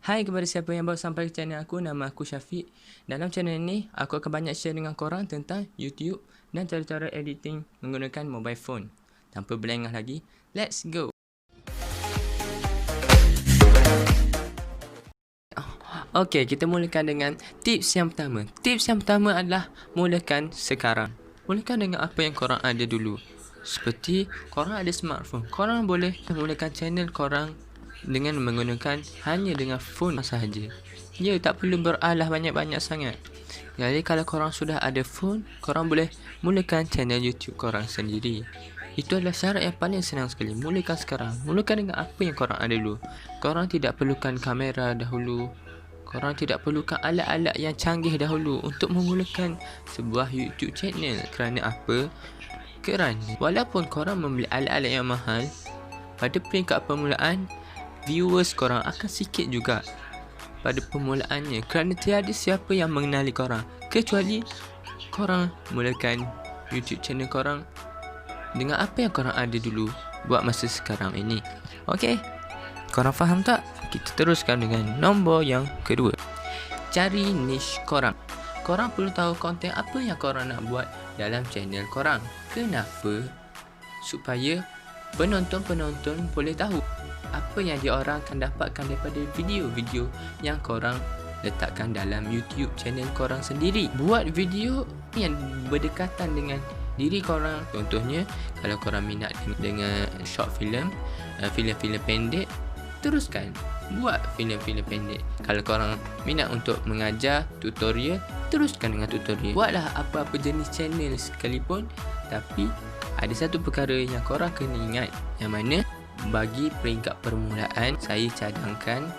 Hai kepada siapa yang baru sampai ke channel aku, nama aku Syafiq. Dalam channel ini, aku akan banyak share dengan korang tentang YouTube dan cara-cara editing menggunakan mobile phone. Tanpa berlengah lagi, let's go! Okey, kita mulakan dengan tips yang pertama. Tips yang pertama adalah mulakan sekarang. Mulakan dengan apa yang korang ada dulu. Seperti korang ada smartphone, korang boleh mulakan channel korang dengan menggunakan hanya dengan phone sahaja. Ya, tak perlu beralah banyak-banyak sangat. Jadi kalau korang sudah ada phone, korang boleh mulakan channel YouTube korang sendiri. Itu adalah syarat yang paling senang sekali. Mulakan sekarang. Mulakan dengan apa yang korang ada dulu. Korang tidak perlukan kamera dahulu. Korang tidak perlukan alat-alat yang canggih dahulu untuk memulakan sebuah YouTube channel. Kerana apa? Kerana walaupun korang membeli alat-alat yang mahal, pada peringkat permulaan, viewers korang akan sikit juga pada permulaannya. Kerana tiada siapa yang mengenali korang, kecuali korang mulakan YouTube channel korang dengan apa yang korang ada dulu buat masa sekarang ini. Okey, korang faham tak? Kita teruskan dengan nombor yang kedua. Cari niche korang. Korang perlu tahu konten apa yang korang nak buat dalam channel korang. Kenapa? Supaya penonton-penonton boleh tahu apa yang diorang akan dapatkan daripada video-video yang korang letakkan dalam YouTube channel korang sendiri. Buat video yang berdekatan dengan diri korang. Contohnya, kalau korang minat dengan short film, filem-filem pendek, teruskan buat filem-filem pendek. Kalau korang minat untuk mengajar, tutorial, teruskan dengan tutorial. Buatlah apa-apa jenis channel sekalipun, tapi ada satu perkara yang korang kena ingat, yang mana bagi peringkat permulaan, saya cadangkan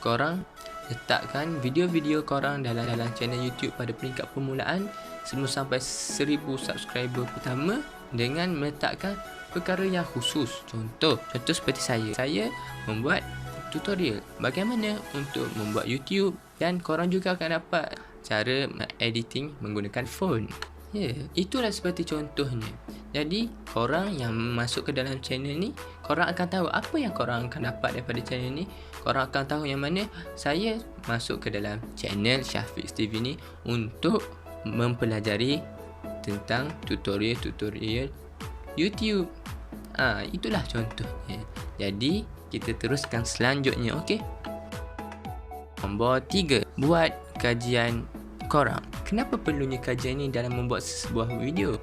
korang letakkan video-video korang dalam channel YouTube pada peringkat permulaan sebelum sampai 1000 subscriber pertama, dengan meletakkan perkara yang khusus. Contoh seperti saya membuat tutorial bagaimana untuk membuat YouTube, dan korang juga akan dapat cara editing menggunakan phone. Itulah seperti contohnya. Jadi korang yang masuk ke dalam channel ni, korang akan tahu apa yang korang akan dapat daripada channel ni. Korang akan tahu yang mana saya masuk ke dalam channel Syafiq TV ni untuk mempelajari tentang tutorial-tutorial YouTube. Itulah contohnya. Jadi kita teruskan selanjutnya. Okey. Nombor 3, buat kajian korang. Kenapa perlunya kajian ni dalam membuat sebuah video?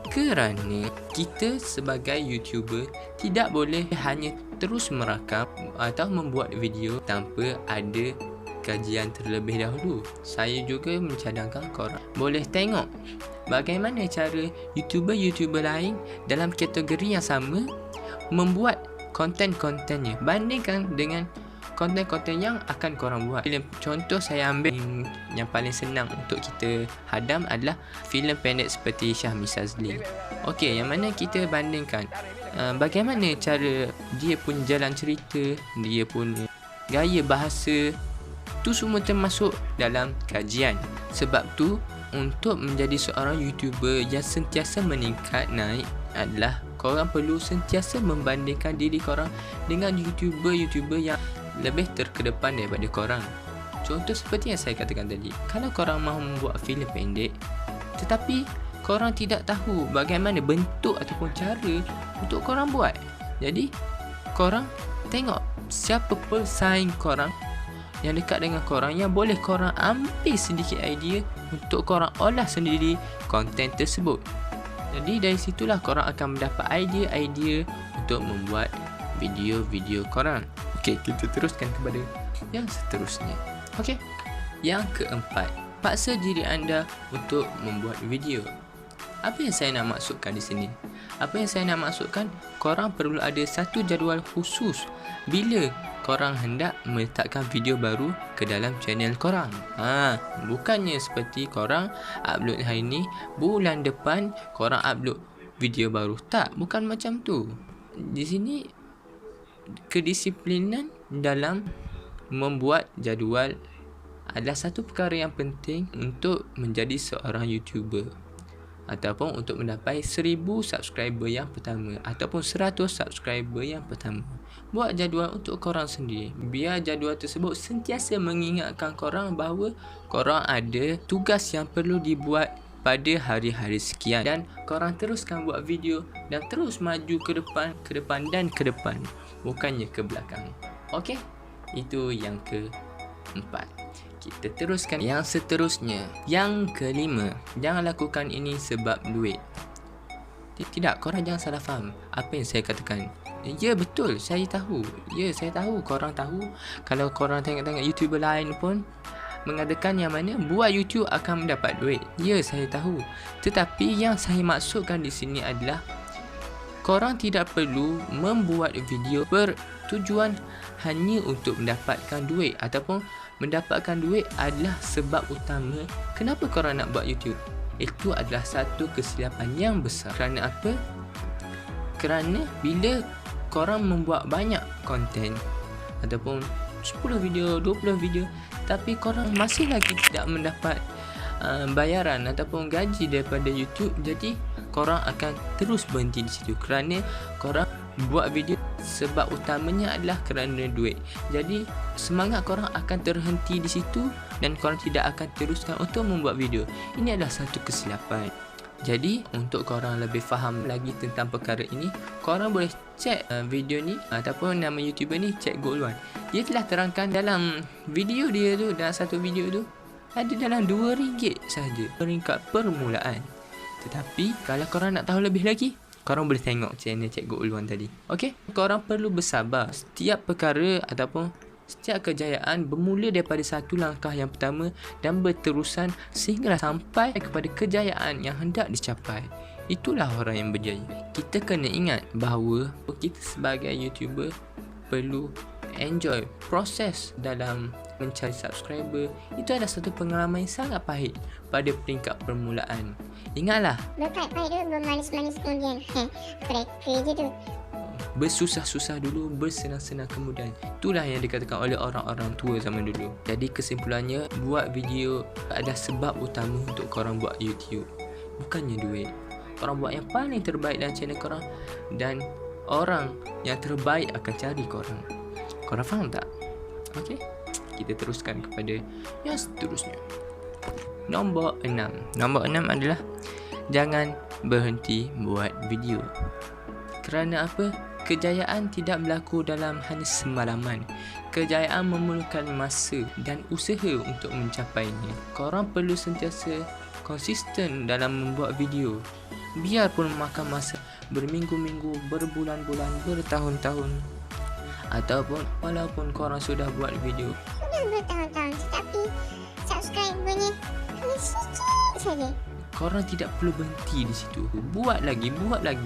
Kerana kita sebagai YouTuber tidak boleh hanya terus merakam atau membuat video tanpa ada kajian terlebih dahulu. Saya juga mencadangkan korang boleh tengok bagaimana cara YouTuber-YouTuber lain dalam kategori yang sama membuat konten-kontennya. Bandingkan dengan konten-konten yang akan korang buat. Contoh saya ambil yang paling senang untuk kita hadam adalah filem pendek seperti Syahmi Sazli. Okey, yang mana kita bandingkan bagaimana cara dia pun jalan cerita, dia pun gaya bahasa, tu semua termasuk dalam kajian. Sebab tu untuk menjadi seorang YouTuber yang sentiasa meningkat naik adalah korang perlu sentiasa membandingkan diri korang dengan YouTuber-YouTuber yang lebih terkedepan daripada korang. Contoh seperti yang saya katakan tadi, kalau korang mahu membuat filem pendek tetapi korang tidak tahu bagaimana bentuk ataupun cara untuk korang buat, jadi korang tengok siapa pesaing korang yang dekat dengan korang, yang boleh korang ambil sedikit idea untuk korang olah sendiri konten tersebut. Jadi dari situlah korang akan mendapat idea-idea untuk membuat video-video korang. Okey, kita teruskan kepada yang seterusnya. Okey, yang keempat, paksa diri anda untuk membuat video. Apa yang saya nak maksudkan di sini? Apa yang saya nak maksudkan, korang perlu ada satu jadual khusus bila korang hendak meletakkan video baru ke dalam channel korang. Bukannya seperti korang upload hari ni, bulan depan korang upload video baru. Tak, bukan macam tu. Di sini kedisiplinan dalam membuat jadual adalah satu perkara yang penting untuk menjadi seorang YouTuber. ataupun untuk mendapat 1000 subscriber yang pertama ataupun 100 subscriber yang pertama. Buat jadual untuk korang sendiri. Biar jadual tersebut sentiasa mengingatkan korang bahawa korang ada tugas yang perlu dibuat pada hari-hari sekian, dan korang teruskan buat video dan terus maju ke depan dan ke depan, bukannya ke belakang. Okey? Itu yang keempat. Kita teruskan yang seterusnya. Yang kelima, jangan lakukan ini sebab duit. Tidak, korang jangan salah faham apa yang saya katakan. Ya, betul, saya tahu. Ya, saya tahu, korang tahu. Kalau korang tengok-tengok YouTuber lain pun mengatakan yang mana buat YouTube akan mendapat duit. Ya, saya tahu. Tetapi yang saya maksudkan di sini adalah korang tidak perlu membuat video bertujuan hanya untuk mendapatkan duit, ataupun mendapatkan duit adalah sebab utama kenapa korang nak buat YouTube. Itu adalah satu kesilapan yang besar. Kerana apa? Kerana bila korang membuat banyak konten ataupun 10 video, 20 video, tapi korang masih lagi tidak mendapat bayaran ataupun gaji daripada YouTube, jadi korang akan terus berhenti di situ kerana korang buat video sebab utamanya adalah kerana duit. Jadi semangat korang akan terhenti di situ dan korang tidak akan teruskan untuk membuat video. Ini adalah satu kesilapan. Jadi untuk korang lebih faham lagi tentang perkara ini, korang boleh cek video ni ataupun nama YouTuber ni, Cik Goldwan. Dia telah terangkan dalam video dia tu, dalam satu video tu ada dalam RM2 sahaja peringkat permulaan. Tetapi kalau korang nak tahu lebih lagi, korang boleh tengok channel Cik Goldwan tadi. Okey, korang perlu bersabar. Setiap perkara ataupun setiap kejayaan bermula daripada satu langkah yang pertama dan berterusan sehingga sampai kepada kejayaan yang hendak dicapai. Itulah orang yang berjaya. Kita kena ingat bahawa kita sebagai YouTuber perlu enjoy proses dalam mencari subscriber. Itu adalah satu pengalaman yang sangat pahit pada peringkat permulaan. Ingatlah, berpahit-pahit dulu, bermanis-manis kemudian kerja tu. Bersusah-susah dulu, bersenang-senang kemudian. Itulah yang dikatakan oleh orang-orang tua zaman dulu. Jadi kesimpulannya, buat video adalah sebab utama untuk korang buat YouTube, bukannya duit. Korang buat yang paling terbaik dalam channel korang, dan orang yang terbaik akan cari korang. Korang faham tak? Okey, kita teruskan kepada yang seterusnya. Nombor 6. Nombor 6 adalah jangan berhenti buat video. Kerana apa? Kejayaan tidak berlaku dalam hanya semalaman. Kejayaan memerlukan masa dan usaha untuk mencapainya. Korang perlu sentiasa konsisten dalam membuat video. Biarpun makan masa berminggu-minggu, berbulan-bulan, bertahun-tahun, ataupun walaupun korang sudah buat video Sudah bertahun-tahun tetapi subscribernya hanya sikit saja. korang tidak perlu berhenti di situ. Buat lagi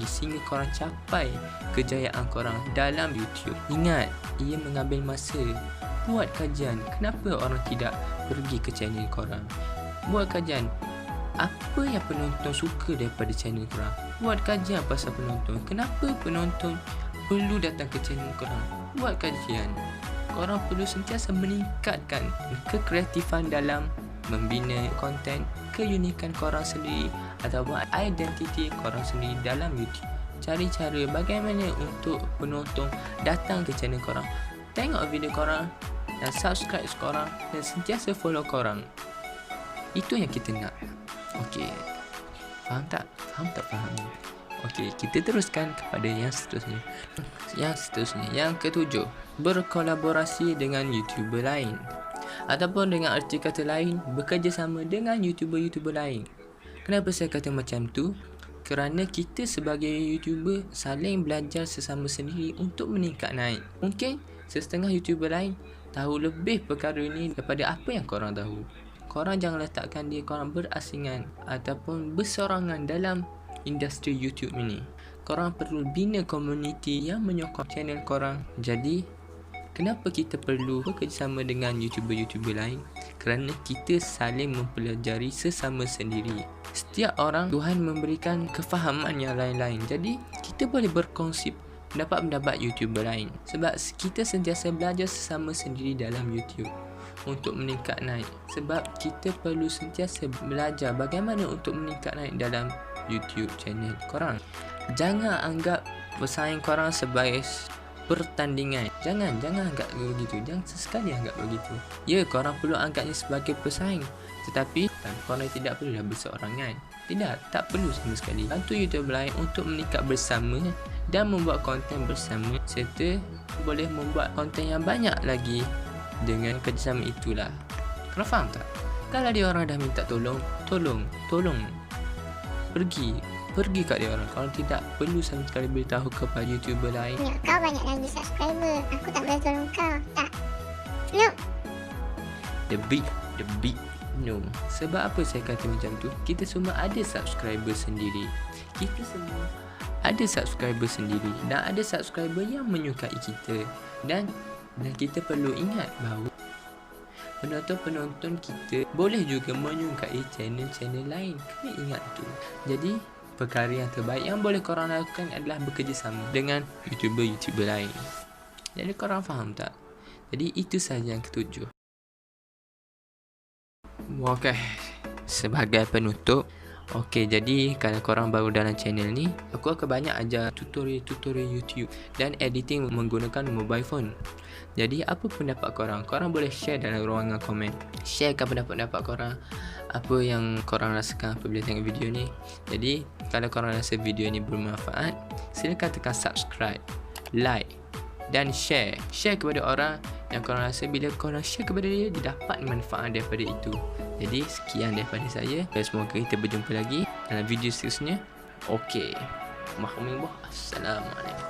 sehingga korang capai kejayaan korang dalam YouTube. Ingat, ia mengambil masa. Buat kajian, kenapa orang tidak pergi ke channel korang. Buat kajian, apa yang penonton suka daripada channel korang. Buat kajian pasal penonton. Kenapa penonton perlu datang ke channel korang. Buat kajian. Korang perlu sentiasa meningkatkan kekreatifan dalam membina konten, keunikan korang sendiri ataupun identiti korang sendiri dalam YouTube. Cari cara bagaimana untuk penonton datang ke channel korang, tengok video korang dan subscribe korang dan sentiasa follow korang. Itu yang kita nak. Okey, faham tak? Faham? Okey, kita teruskan kepada yang seterusnya. Yang ketujuh, berkolaborasi dengan YouTuber lain. Ataupun dengan erti kata lain, bekerjasama dengan YouTuber lain. Kenapa saya kata macam tu? Kerana kita sebagai YouTuber saling belajar sesama sendiri untuk meningkat naik. Mungkin setengah YouTuber lain tahu lebih perkara ini daripada apa yang korang tahu. Korang jangan letakkan diri korang berasingan ataupun bersorangan dalam industri YouTube ini. Korang perlu bina komuniti yang menyokong channel korang. Jadi kenapa kita perlu bekerjasama dengan YouTuber lain? Kerana kita saling mempelajari sesama sendiri. Setiap orang Tuhan memberikan kefahaman yang lain-lain. Jadi kita boleh berkongsi pendapat YouTuber lain. Sebab kita sentiasa belajar sesama sendiri dalam YouTube untuk meningkat naik. Sebab kita perlu sentiasa belajar bagaimana untuk meningkat naik dalam YouTube channel korang. Jangan anggap pesaing korang sebagai pertandingan. Jangan anggap begitu. Jangan sesekali anggap begitu. Ya, korang perlu anggapnya sebagai pesaing, tetapi korang tidak perlulah berseorangan. Tidak, tak perlu sama sekali. Bantu YouTuber lain untuk meningkat bersama dan membuat konten bersama, serta boleh membuat konten yang banyak lagi dengan kerjasama itulah. Korang faham tak? Kalau dia orang dah minta tolong, tolong pergi kat dia orang. Kalau tidak, perlu sama sekali beritahu kepada YouTuber lain. Ya, kau banyak lagi subscriber. Aku tak boleh tolong kau. Tak. No. The big no. Sebab apa saya kata macam tu? Kita semua ada subscriber sendiri. Kita semua ada subscriber sendiri dan ada subscriber yang menyukai kita. Dan kita perlu ingat bahawa penonton kita boleh juga menyukai channel-channel lain. Kena ingat tu. Jadi perkara yang terbaik yang boleh korang lakukan adalah bekerjasama dengan YouTuber lain. Jadi korang faham tak? Jadi itu sahaja yang ketujuh. Okey, sebagai penutup, okey, jadi kalau korang baru dalam channel ni, aku akan banyak ajar tutorial YouTube dan editing menggunakan mobile phone. Jadi apa pendapat korang? Korang boleh share dalam ruangan komen. Sharekan pendapat korang, apa yang korang rasakan apabila tengok video ni. Jadi kalau korang rasa video ni bermanfaat, silakan tekan subscribe, like dan share kepada orang yang korang rasa bila korang share kepada dia dapat manfaat daripada itu. Jadi sekian daripada saya, dan semoga kita berjumpa lagi dalam video seterusnya. Okey, Assalamualaikum.